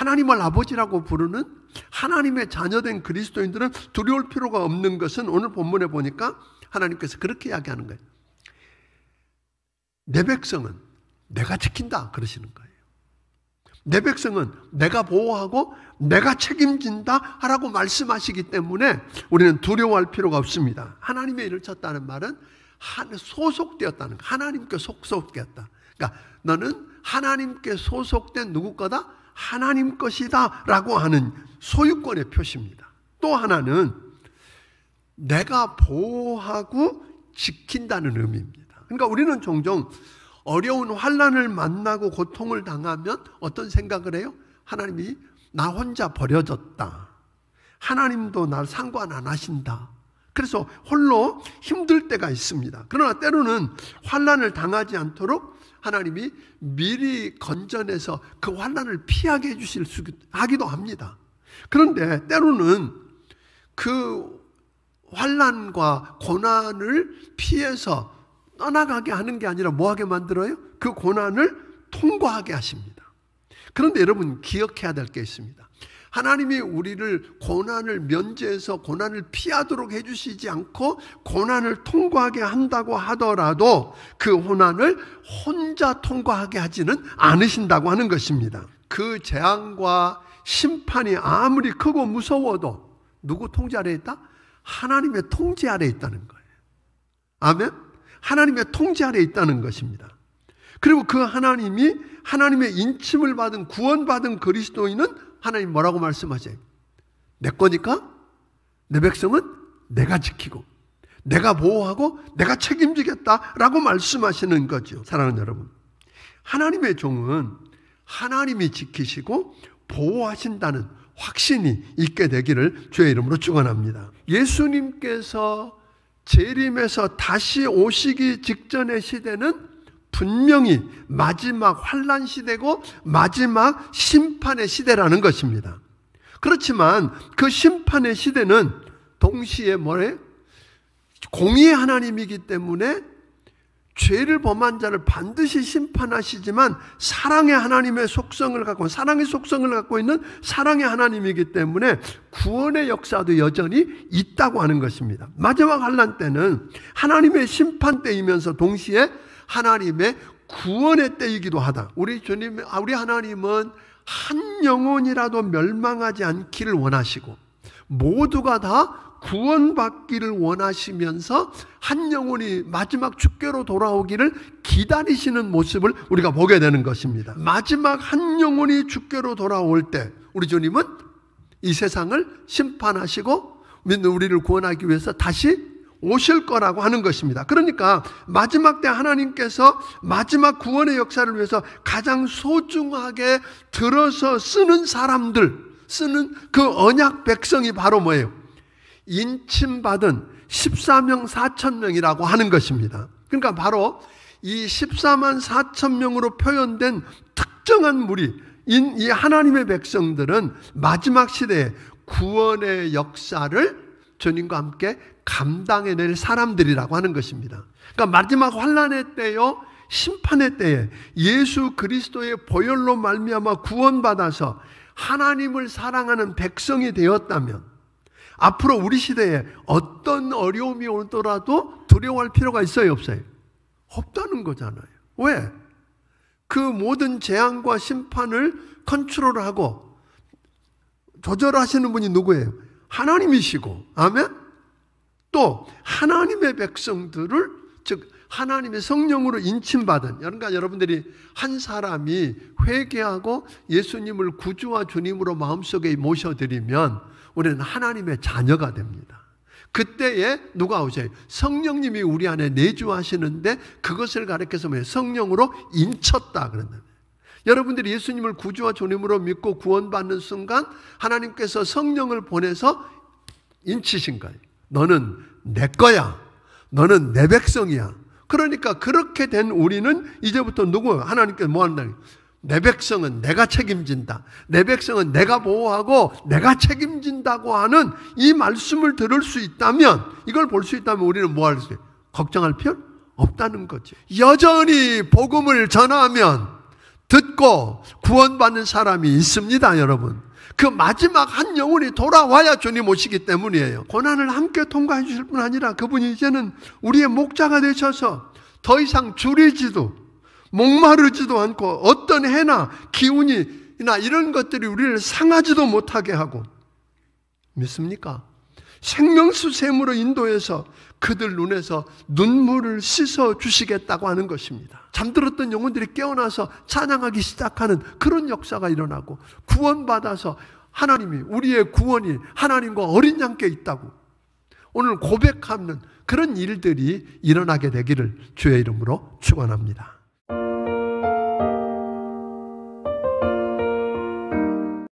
하나님을 아버지라고 부르는 하나님의 자녀된 그리스도인들은 두려울 필요가 없는 것은 오늘 본문에 보니까 하나님께서 그렇게 이야기하는 거예요. 내 백성은 내가 지킨다 그러시는 거예요. 내 백성은 내가 보호하고 내가 책임진다 라고 말씀하시기 때문에 우리는 두려워할 필요가 없습니다. 하나님의 일을 쳤다는 말은 소속되었다는 거. 하나님께 소속되었다. 그러니까 너는 하나님께 소속된 누구 거다? 하나님 것이다 라고 하는 소유권의 표시입니다. 또 하나는 내가 보호하고 지킨다는 의미입니다. 그러니까 우리는 종종 어려운 환난을 만나고 고통을 당하면 어떤 생각을 해요? 하나님이 나 혼자 버려졌다. 하나님도 날 상관 안 하신다. 그래서 홀로 힘들 때가 있습니다. 그러나 때로는 환난을 당하지 않도록 하나님이 미리 건져내서 그 환난을 피하게 해주실 수 하기도 합니다. 그런데 때로는 그 환난과 고난을 피해서 떠나가게 하는 게 아니라 뭐하게 만들어요? 그 고난을 통과하게 하십니다. 그런데 여러분 기억해야 될 게 있습니다. 하나님이 우리를 고난을 면제해서 고난을 피하도록 해주시지 않고 고난을 통과하게 한다고 하더라도 그 고난을 혼자 통과하게 하지는 않으신다고 하는 것입니다. 그 재앙과 심판이 아무리 크고 무서워도 누구 통제 아래에 있다? 하나님의 통제 아래에 있다는 거예요. 아멘? 하나님의 통제 아래에 있다는 것입니다. 그리고 그 하나님이 하나님의 인침을 받은 구원받은 그리스도인은 하나님 뭐라고 말씀하세요? 내 거니까 내 백성은 내가 지키고 내가 보호하고 내가 책임지겠다라고 말씀하시는 거죠. 사랑하는 여러분, 하나님의 종은 하나님이 지키시고 보호하신다는 확신이 있게 되기를 주의 이름으로 축원합니다. 예수님께서 재림해서 다시 오시기 직전의 시대는 분명히 마지막 환난 시대고 마지막 심판의 시대라는 것입니다. 그렇지만 그 심판의 시대는 동시에 뭐래? 공의의 하나님이기 때문에 죄를 범한 자를 반드시 심판하시지만 사랑의 하나님의 속성을 갖고 사랑의 속성을 갖고 있는 사랑의 하나님이기 때문에 구원의 역사도 여전히 있다고 하는 것입니다. 마지막 환난 때는 하나님의 심판 때이면서 동시에 하나님의 구원의 때이기도 하다. 우리 하나님은 한 영혼이라도 멸망하지 않기를 원하시고 모두가 다 구원받기를 원하시면서 한 영혼이 마지막 주께로 돌아오기를 기다리시는 모습을 우리가 보게 되는 것입니다. 마지막 한 영혼이 주께로 돌아올 때 우리 주님은 이 세상을 심판하시고 믿는 우리를 구원하기 위해서 다시 오실 거라고 하는 것입니다. 그러니까 마지막 때 하나님께서 마지막 구원의 역사를 위해서 가장 소중하게 들어서 쓰는 사람들, 쓰는 그 언약 백성이 바로 뭐예요? 인침받은 14명 4천명이라고 하는 것입니다. 그러니까 바로 이 14만 4천 명으로 표현된 특정한 무리, 이 하나님의 백성들은 마지막 시대에 구원의 역사를 주님과 함께 감당해낼 사람들이라고 하는 것입니다. 그러니까 마지막 환난의 때요, 심판의 때에 예수 그리스도의 보혈로 말미암아 구원받아서 하나님을 사랑하는 백성이 되었다면 앞으로 우리 시대에 어떤 어려움이 오더라도 두려워할 필요가 있어요, 없어요? 없다는 거잖아요. 왜? 그 모든 재앙과 심판을 컨트롤하고 조절하시는 분이 누구예요? 하나님이시고, 아멘? 또 하나님의 백성들을, 즉 하나님의 성령으로 인침받은, 그러니까 여러분들이 한 사람이 회개하고 예수님을 구주와 주님으로 마음속에 모셔드리면 우리는 하나님의 자녀가 됩니다. 그때에 누가 오셔요? 성령님이 우리 안에 내주하시는데 그것을 가리켜서 성령으로 인쳤다 그런다. 여러분들이 예수님을 구주와 주님으로 믿고 구원받는 순간 하나님께서 성령을 보내서 인치신 거예요. 너는 내 거야. 너는 내 백성이야. 그러니까 그렇게 된 우리는 이제부터 누구예요? 하나님께서 뭐 한다는 거예요? 내 백성은 내가 책임진다. 내 백성은 내가 보호하고 내가 책임진다고 하는 이 말씀을 들을 수 있다면, 이걸 볼 수 있다면 우리는 뭐 할 수 있어요? 걱정할 필요 없다는 거죠. 여전히 복음을 전하면 듣고 구원받는 사람이 있습니다, 여러분. 그 마지막 한 영혼이 돌아와야 주님 오시기 때문이에요. 고난을 함께 통과해 주실 뿐 아니라 그분이 이제는 우리의 목자가 되셔서 더 이상 줄이지도 목마르지도 않고 어떤 해나 기운이나 이런 것들이 우리를 상하지도 못하게 하고, 믿습니까? 생명수 샘으로 인도해서 그들 눈에서 눈물을 씻어 주시겠다고 하는 것입니다. 잠들었던 영혼들이 깨어나서 찬양하기 시작하는 그런 역사가 일어나고, 구원받아서 하나님이, 우리의 구원이 하나님과 어린 양께 있다고 오늘 고백하는 그런 일들이 일어나게 되기를 주의 이름으로 축원합니다.